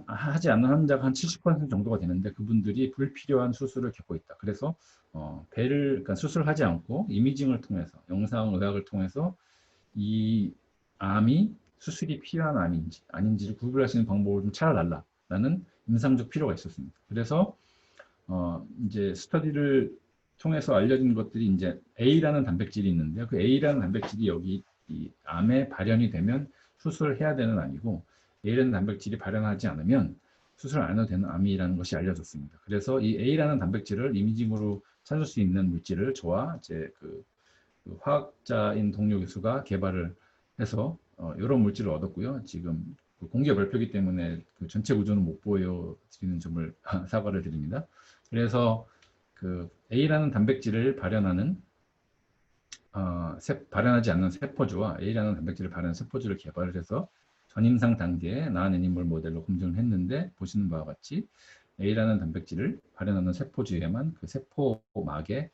하지 않는 환자가 한 70% 정도가 되는데 그분들이 불필요한 수술을 겪고 있다. 그래서 그러니까 수술하지 않고 이미징을 통해서 영상의학을 통해서 이 암이 수술이 필요한 암인지 아닌지를 구분할 수 있는 방법을 좀 찾아달라라는 임상적 필요가 있었습니다. 그래서 이제 스터디를 통해서 알려진 것들이 이제 A라는 단백질이 있는데요. 그 A라는 단백질이 여기 이 암에 발현이 되면 수술을 해야 되는 암이고, A라는 단백질이 발현하지 않으면 수술 안 해도 되는 암이라는 것이 알려졌습니다. 그래서 이 A라는 단백질을 이미징으로 찾을 수 있는 물질을 저와 제 그 화학자인 동료 교수가 개발을 해서 이런 물질을 얻었고요. 지금 공개 발표기 때문에 그 전체 구조는 못 보여드리는 점을 사과를 드립니다. 그래서 그 A라는 단백질을 발현하지 않는 세포주와 A라는 단백질을 발현하는 세포주를 개발을 해서 전임상 단계의 나은 애니멀 모델로 검증을 했는데, 보시는 바와 같이 A라는 단백질을 발현하는 세포주에만 그 세포막에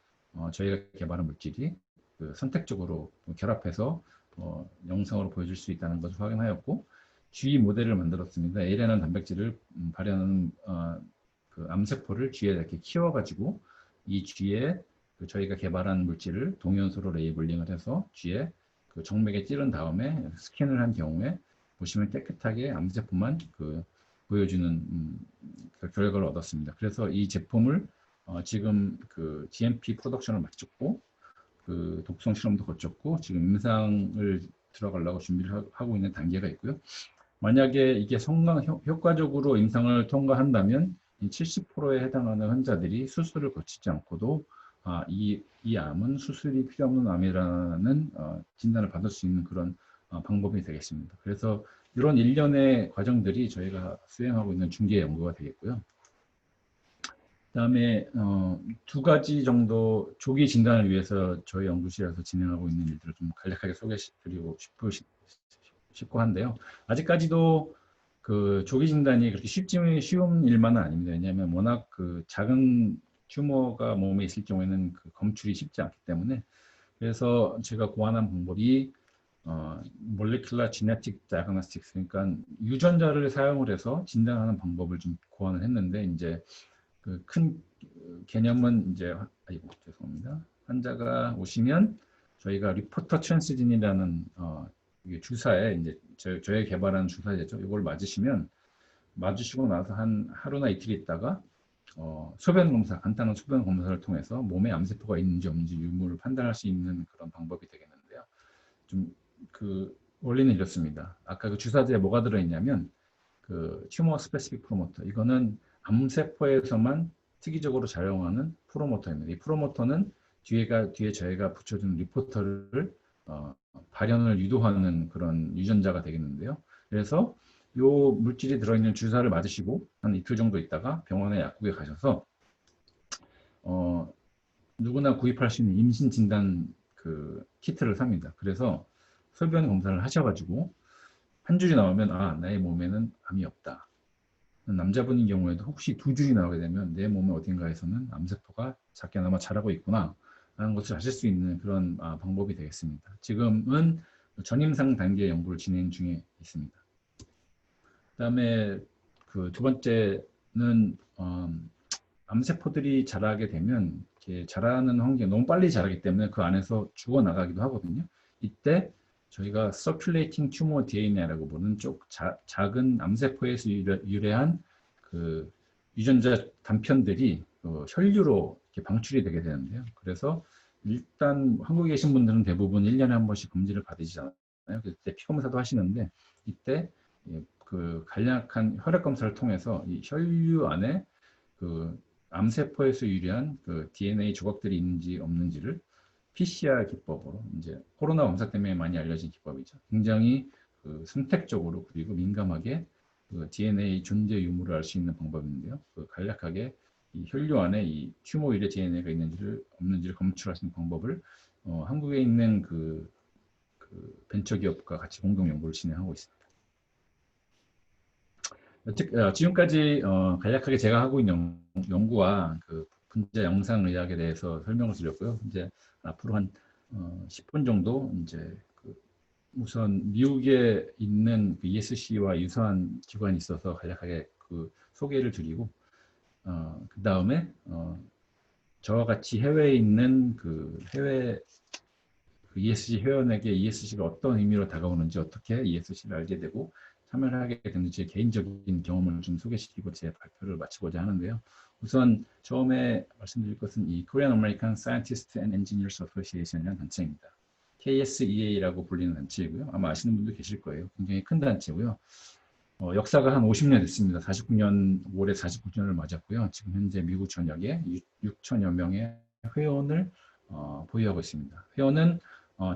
저희가 개발한 물질이 그 선택적으로 결합해서 영상으로 보여줄 수 있다는 것을 확인하였고, G 모델을 만들었습니다. A라는 단백질을 발현하는 그 암세포를 G에 이렇게 키워가지고 이 G에 그 저희가 개발한 물질을 동연소로 레이블링을 해서 G에 그 정맥에 찌른 다음에 스캔을 한 경우에 보시면 깨끗하게 암세포만 그 보여주는 그 결과를 얻었습니다. 그래서 이 제품을 지금 그 GMP 프로덕션을 마쳤고, 그 독성 실험도 거쳤고, 지금 임상을 들어가려고 준비를 하고 있는 단계가 있고요. 만약에 이게 효과적으로 임상을 통과한다면 70%에 해당하는 환자들이 수술을 거치지 않고도 이 암은 수술이 필요 없는 암이라는 진단을 받을 수 있는 그런 방법이 되겠습니다. 그래서 이런 일련의 과정들이 저희가 수행하고 있는 중개 연구가 되겠고요. 그다음에 두 가지 정도 조기 진단을 위해서 저희 연구실에서 진행하고 있는 일들을 좀 간략하게 소개해드리고 싶고 한데요. 아직까지도 그 조기 진단이 그렇게 쉬운 일만은 아닙니다. 왜냐하면 워낙 그 작은 튜머가 몸에 있을 경우에는 그 검출이 쉽지 않기 때문에, 그래서 제가 고안한 방법이 몰레큘러 지네틱 다이그노스틱스, 그러니까 유전자를 사용을 해서 진단하는 방법을 좀 고안을 했는데, 이제 그 큰 개념은 이제 죄송합니다. 환자가 오시면 저희가 리포터 트랜스진이라는 이게 주사에 이제 저희 개발한 주사제죠. 이걸 맞으시고 나서 한 하루나 이틀 있다가 소변 검사, 간단한 소변 검사를 통해서 몸에 암세포가 있는지 없는지 유무를 판단할 수 있는 그런 방법이 되겠는데요. 좀 그 원리는 이렇습니다. 아까 그 주사제에 뭐가 들어있냐면 그 튜머 스페시픽 프로모터, 이거는 암세포에서만 특이적으로 작용하는 프로모터입니다. 이 프로모터는 뒤에 저희가 붙여준 리포터를 발현을 유도하는 그런 유전자가 되겠는데요. 그래서 이 물질이 들어있는 주사를 맞으시고 한 이틀 정도 있다가 병원에 약국에 가셔서 누구나 구입할 수 있는 임신 진단 그 키트를 삽니다. 그래서 소변 검사를 하셔가지고 한 줄이 나오면 나의 몸에는 암이 없다. 남자분인 경우에도 혹시 두 줄이 나오게 되면 내 몸의 어딘가에서는 암세포가 작게나마 자라고 있구나 라는 것을 아실 수 있는 그런 방법이 되겠습니다. 지금은 전임상 단계 연구를 진행 중에 있습니다. 그다음에 그 두 번째는 암세포들이 자라게 되면 이렇게 자라는 환경이 너무 빨리 자라기 때문에 그 안에서 죽어나가기도 하거든요. 이때 저희가 Circulating Tumor DNA라고 보는 작은 암세포에서 유래한 그 유전자 단편들이 혈류로 이렇게 방출이 되게 되는데요. 그래서 일단 한국에 계신 분들은 대부분 1년에 한 번씩 검진을 받으시지 그때 피 검사도 하시는데 이때 그 간략한 혈액 검사를 통해서 이 혈류 안에 그 암세포에서 유래한 그 DNA 조각들이 있는지 없는지를 PCR 기법으로 이제 코로나 검사 때문에 많이 알려진 기법이죠. 굉장히 그 선택적으로 그리고 민감하게 그 DNA 존재 유무를 알 수 있는 방법인데요. 그 간략하게 이 혈류 안에 이 튜머 유래 DNA가 있는지를 없는지를 검출할 수 있는 방법을 한국에 있는 그 벤처기업과 같이 공동 연구를 진행하고 있습니다. 지금까지 간략하게 제가 하고 있는 연구와 그 분자 영상의학에 대해서 설명을 드렸고요. 이제 앞으로 한 10분 정도 이제 우선 미국에 있는 그 ESC와 유사한 기관이 있어서 간략하게 그 소개를 드리고 그 다음에 저와 같이 해외에 있는 그 해외 그 ESC 회원에게 ESC가 어떤 의미로 다가오는지 어떻게 ESC를 알게 되고 참여를 하게 됐는지 개인적인 경험을 좀 소개시키고 제 발표를 마치고자 하는데요. 우선 처음에 말씀드릴 것은 이 Korean American Scientists and Engineers Association이라는 단체입니다. KSEA라고 불리는 단체이고요. 아마 아시는 분도 계실 거예요. 굉장히 큰 단체고요. 역사가 한 50년 됐습니다. 49년, 올해 49주년을 맞았고요. 지금 현재 미국 전역에 6천여 명의 회원을 보유하고 있습니다. 회원은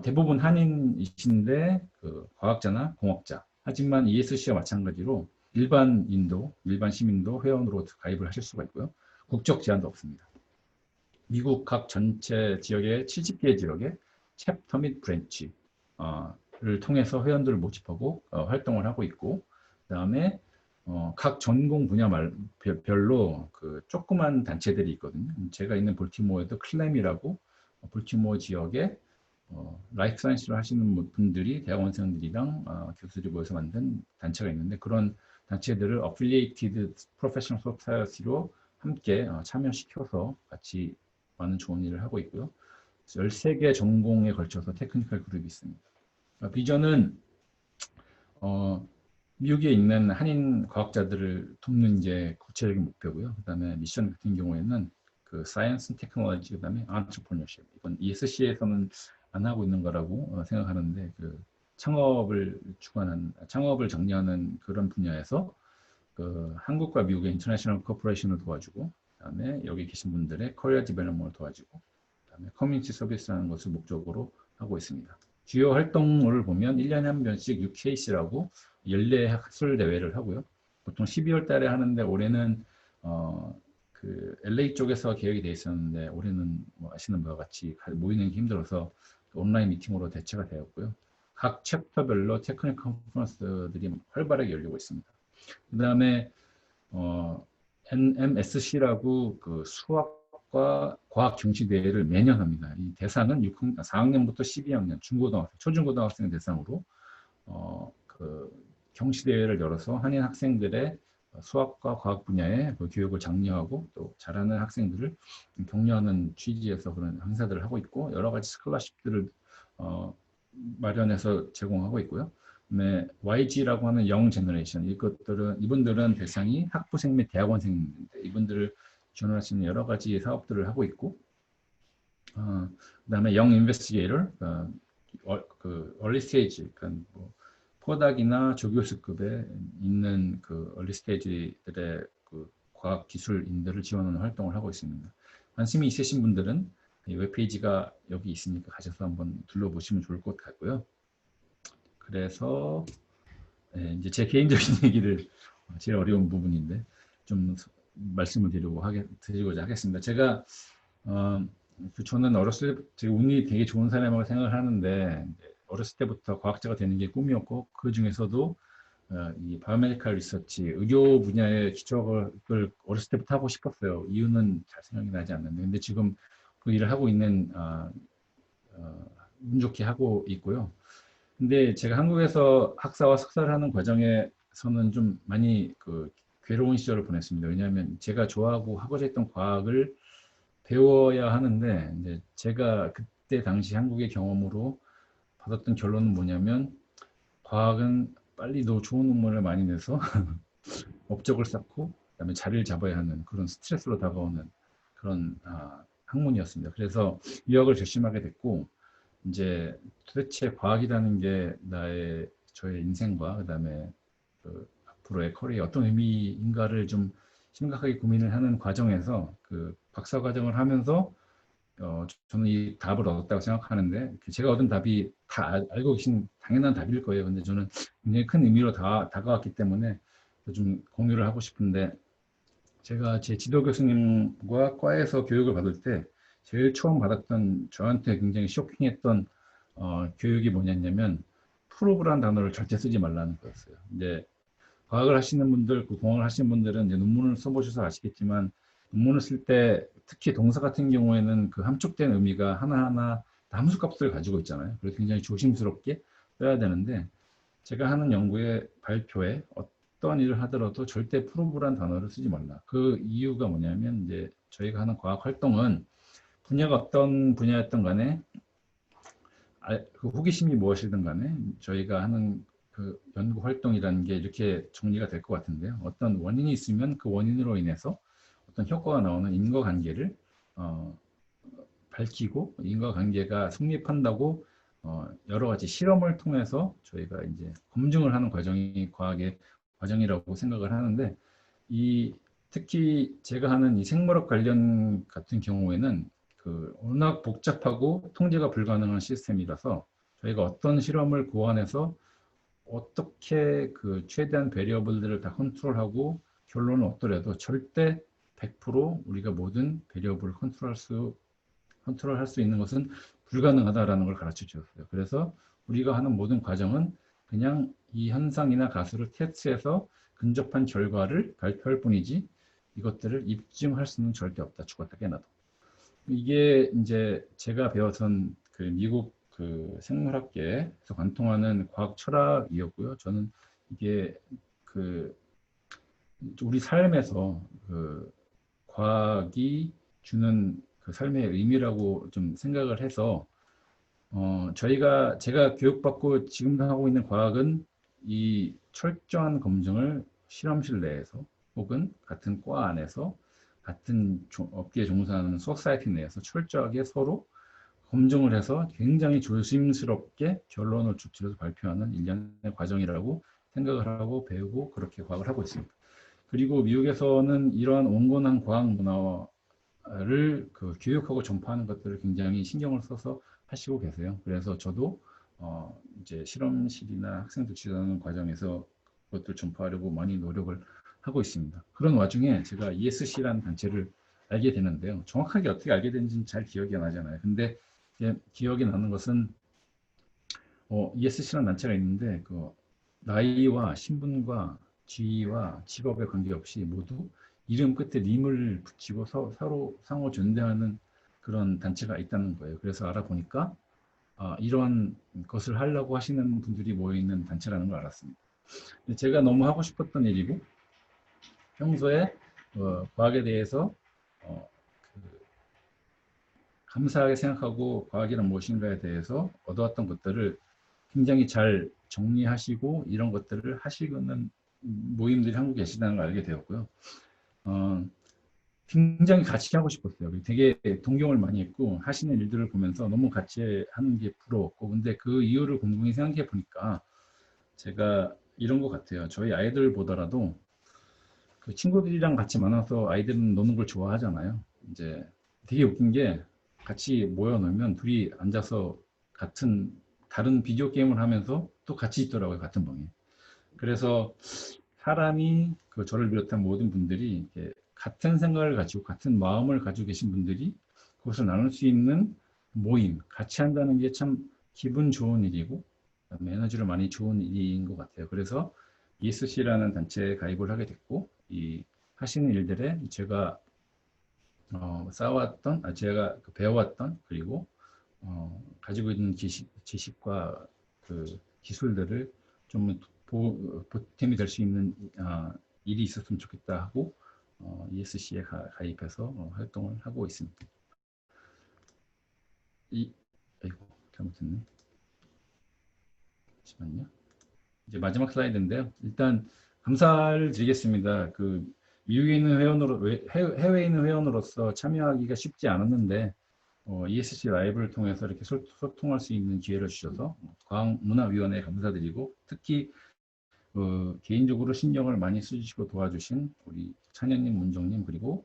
대부분 한인이신데 그 과학자나 공학자. 하지만 ESC와 마찬가지로 일반인도, 일반 시민도 회원으로 가입을 하실 수가 있고요. 국적 제한도 없습니다. 미국 각 전체 지역의 70개 지역에 챕터 및 브랜치를 통해서 회원들을 모집하고 활동을 하고 있고, 그 다음에 각 전공 분야 별로 그 조그만 단체들이 있거든요. 제가 있는 볼티모어에도 클램이라고 볼티모어 지역에 라이프 사이언스를 하시는 분들이 대학원생들이랑 교수들이 모여서 만든 단체가 있는데 그런 단체들을 Affiliated Professional Society로 함께 참여시켜서 같이 많은 좋은 일을 하고 있고요. 13개 전공에 걸쳐서 테크니컬 그룹이 있습니다. 비전은 미국에 있는 한인 과학자들을 돕는 게 구체적인 목표고요. 그 다음에 미션 같은 경우에는 그 사이언스, 테크놀로지, 그 다음에 entrepreneurship. 이건 ESC에서는 안 하고 있는 거라고 생각하는데 그 창업을 장려하는 그런 분야에서 그 한국과 미국의 인터내셔널 코퍼레이션을 도와주고 그다음에 여기 계신 분들의 커리어 디벨롭먼트를 도와주고 그다음에 커뮤니티 서비스라는 것을 목적으로 하고 있습니다. 주요 활동을 보면 1년에 한 번씩 UKC라고 연례 학술 대회를 하고요. 보통 12월 달에 하는데 올해는 그 LA 쪽에서 계획이 돼 있었는데 올해는 뭐 아시는 바와 같이 모이는 게 힘들어서 온라인 미팅으로 대체가 되었고요. 각 챕터별로 테크닉 컨퍼런스들이 활발하게 열리고 있습니다. 그 다음에 NMSC라고 그 수학과 과학 경시 대회를 매년 합니다. 이 대상은 4학년부터 12학년 중고등학생, 초중고등학생 대상으로 그 경시 대회를 열어서 한인 학생들의 수학과 과학 분야의 그 교육을 장려하고 또 잘하는 학생들을 격려하는 취지에서 그런 행사들을 하고 있고 여러 가지 스콜라십들을 마련해서 제공하고 있고요. 그다음에 YG라고 하는 영 제너레이션 이분들은 대상이 학부생 및 대학원생인데 이분들을 지원할 수 있는 여러 가지 사업들을 하고 있고 그다음에 영 인베스티게이터 그 얼리 스테이지 그러니까 뭐 포닥이나 조교수급에 있는 그 얼리 스테이지들의 그 과학 기술인들을 지원하는 활동을 하고 있습니다. 관심이 있으신 분들은 이 웹페이지가 여기 있으니까 가셔서 한번 둘러보시면 좋을 것 같고요. 그래서 이제 제 개인적인 얘기를 제일 어려운 부분인데 좀 말씀을 드리고자 하겠습니다. 제가 저는 어렸을 때 제 운이 되게 좋은 사람이라고 생각을 하는데 어렸을 때부터 과학자가 되는 게 꿈이었고 그 중에서도 이 바이오메디컬 리서치 의료 분야의 기초학을 어렸을 때부터 하고 싶었어요. 이유는 잘 생각이 나지 않는데 근데 지금 그 일을 하고 있는 운 좋게 하고 있고요. 근데 제가 한국에서 학사와 석사를 하는 과정에서는 좀 많이 그 괴로운 시절을 보냈습니다. 왜냐하면 제가 좋아하고 하고자 했던 과학을 배워야 하는데 이제 제가 그때 당시 한국의 경험으로 받았던 결론은 뭐냐면 과학은 빨리 좋은 논문을 많이 내서 업적을 쌓고 그다음에 자리를 잡아야 하는 그런 스트레스로 다가오는 그런 학문이었습니다. 그래서 유학을 결심하게 됐고 이제 도대체 과학이라는 게 저의 인생과 그다음에 그 앞으로의 커리어에 어떤 의미인가를 좀 심각하게 고민을 하는 과정에서 그 박사 과정을 하면서 저는 이 답을 얻었다고 생각하는데 제가 얻은 답이 다 알고 계신 당연한 답일 거예요. 근데 저는 굉장히 큰 의미로 다가왔기 때문에 좀 공유를 하고 싶은데 제가 제 지도 교수님과 과에서 교육을 받을 때 제일 처음 받았던 저한테 굉장히 쇼킹했던 교육이 뭐냐면 프로브란 단어를 절대 쓰지 말라는 거였어요. 이제 과학을 하시는 분들, 그 공학을 하시는 분들은 이제 논문을 써보셔서 아시겠지만 논문을 쓸 때 특히 동사 같은 경우에는 그 함축된 의미가 하나하나 다 함수값을 가지고 있잖아요. 그래서 굉장히 조심스럽게 써야 되는데 제가 하는 연구의 발표에 어떤 일을 하더라도 절대 프로브란 단어를 쓰지 말라. 그 이유가 뭐냐면 이제 저희가 하는 과학 활동은 분야가 어떤 분야였던 간에 그 호기심이 무엇이든 간에 저희가 하는 그 연구 활동이라는 게 이렇게 정리가 될 것 같은데요. 어떤 원인이 있으면 그 원인으로 인해서 어떤 효과가 나오는 인과관계를 밝히고 인과관계가 성립한다고 여러 가지 실험을 통해서 저희가 이제 검증을 하는 과정이 과학의 과정이라고 생각을 하는데 특히 제가 하는 이 생물학 관련 같은 경우에는 그 워낙 복잡하고 통제가 불가능한 시스템이라서 저희가 어떤 실험을 고안해서 어떻게 그 최대한 베리어블들을 다 컨트롤하고 결론은 없더라도 절대 100% 우리가 모든 베리어블을 컨트롤할 수 있는 것은 불가능하다라는 걸 가르쳐 주었어요. 그래서 우리가 하는 모든 과정은 그냥 이 현상이나 가설을 테스트해서 근접한 결과를 발표할 뿐이지 이것들을 입증할 수는 절대 없다. 죽었다 깨나도. 이게 이제 제가 배웠던 그 미국 그 생물학계에서 관통하는 과학 철학이었고요. 저는 이게 그 우리 삶에서 그 과학이 주는 그 삶의 의미라고 좀 생각을 해서 제가 교육받고 지금 하고 있는 과학은 이 철저한 검증을 실험실 내에서 혹은 같은 과 안에서 같은 업계에 종사하는 소사이티 내에서 철저하게 서로 검증을 해서 굉장히 조심스럽게 결론을 추출해서 발표하는 일련의 과정이라고 생각을 하고 배우고 그렇게 과학을 하고 있습니다. 그리고 미국에서는 이러한 온건한 과학 문화를 그 교육하고 전파하는 것들을 굉장히 신경을 써서 하시고 계세요. 그래서 저도 이제 실험실이나 학생들 지도하는 과정에서 그것들 전파하려고 많이 노력을 하고 있습니다. 그런 와중에 제가 ESC라는 단체를 알게 되는데요. 정확하게 어떻게 알게 된지는 잘 기억이 안 나잖아요. 근데 기억이 나는 것은 ESC라는 단체가 있는데 그 나이와 신분과 지위와 직업에 관계없이 모두 이름 끝에 님을 붙이고 서로 상호 존대하는 그런 단체가 있다는 거예요. 그래서 알아보니까 이런 것을 하려고 하시는 분들이 모여있는 단체라는 걸 알았습니다. 제가 너무 하고 싶었던 일이고 평소에 과학에 대해서 그 감사하게 생각하고 과학이란 무엇인가에 대해서 얻어왔던 것들을 굉장히 잘 정리하시고 이런 것들을 하시는 모임들이 한국에 계시다는 걸 알게 되었고요. 굉장히 같이 하고 싶었어요. 되게 동경을 많이 했고 하시는 일들을 보면서 너무 같이 하는 게 부러웠고 근데 그 이유를 곰곰이 생각해 보니까 제가 이런 것 같아요. 저희 아이들 보더라도 그 친구들이랑 같이 만나서 아이들은 노는 걸 좋아하잖아요. 이제 되게 웃긴 게 같이 모여 놀면 둘이 앉아서 다른 비디오 게임을 하면서 또 같이 있더라고요. 같은 방에. 그래서 사람이 저를 비롯한 모든 분들이 같은 생각을 가지고 같은 마음을 가지고 계신 분들이 그것을 나눌 수 있는 모임, 같이 한다는 게 참 기분 좋은 일이고 에너지를 많이 좋은 일인 것 같아요. 그래서 ESC라는 단체에 가입을 하게 됐고 이 하시는 일들에 제가 제가 배워왔던 그리고 가지고 있는 지식과 그 기술들을 좀 보탬이 될 수 있는 일이 있었으면 좋겠다 하고 ESC에 가입해서 활동을 하고 있습니다. 아이고 잘못했네. 잠시만요. 이제 마지막 슬라이드인데요. 일단 감사를 드리겠습니다. 미국에 있는 회원으로 해외에 있는 회원으로서 참여하기가 쉽지 않았는데 ESC 라이브를 통해서 이렇게 소통할 수 있는 기회를 주셔서 과학문화위원회에 감사드리고, 특히 개인적으로 신경을 많이 쓰시고 도와주신 우리 찬현님, 문정님, 그리고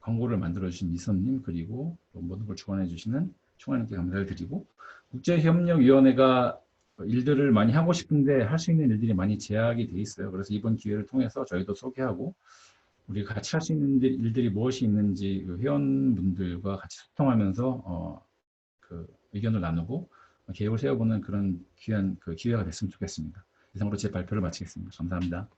광고를 만들어주신 미선님, 그리고 모든 걸 주관해주시는 총괄님께 감사를 드리고, 국제협력위원회가 일들을 많이 하고 싶은데 할 수 있는 일들이 많이 제약이 돼 있어요. 그래서 이번 기회를 통해서 저희도 소개하고, 우리가 같이 할 수 있는 일들이 무엇이 있는지 회원분들과 같이 소통하면서 그 의견을 나누고 계획을 세워보는 그런 귀한 기회가 됐으면 좋겠습니다. 이상으로 제 발표를 마치겠습니다. 감사합니다.